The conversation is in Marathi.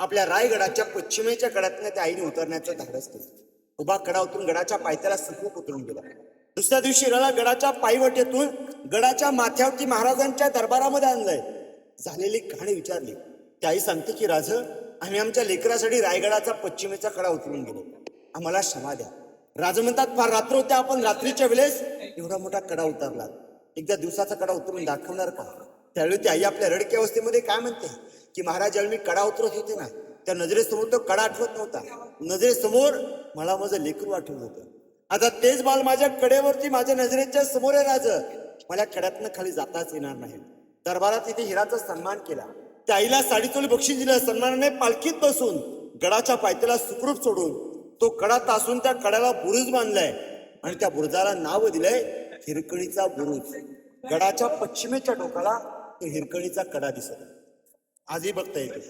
आपल्या रायगडाच्या पश्चिमेच्या कड्यातनं त्या आईने उतरण्याचं धाडस केलं. उभा कडा उतरून गडाच्या पायथ्याला सुखरूप उतरून गेला. दुसऱ्या दिवशी गडाच्या पायवटेतून गडाच्या माथ्यावरती महाराजांच्या दरबारामध्ये आणलंय. झालेली कहाणी विचारली. ती आई सांगते की राज, आम्ही आमच्या लेकरासाठी रायगडाचा पश्चिमेचा कडा उतरून गेलो, आम्हाला क्षमा द्या. राजा म्हणतात, फार रात्र होत्या, आपण रात्रीच्या वेळेस एवढा मोठा कडा उतरला, एकदा दिवसाचा कडा उतरून दाखवणार का? त्यावेळी ती आई आपल्या रडक्या अवस्थेमध्ये काय म्हणते की महाराज, ज्यावेळी मी कडा उतरत होते ना, त्या नजरेसमोर तो कडा आठवत नव्हता, नजरेसमोर मला माझं लेकरू आठवत होतं. आता तेच बाल माझ्या कडेवरती माझ्या नजरेच्या समोर आहे राज, मला कड्यातनं खाली जाताच येणार नाही. दरबारात तिथे हिराचा सन्मान केला. त्या आईला साडीचोली बक्षीस दिलं. सन्मानाने पालखीत बसून गडाच्या पायथ्याला सुखरूप सोडून तो कडा तासून त्या कड्याला बुरुज बांधलाय आणि त्या बुरुजाला नाव दिलंय हिरकणीचा बुरुज. गडाच्या पश्चिमेच्या टोकाला तो हिरकणीचा कडा दिसत आजही बघता येतो.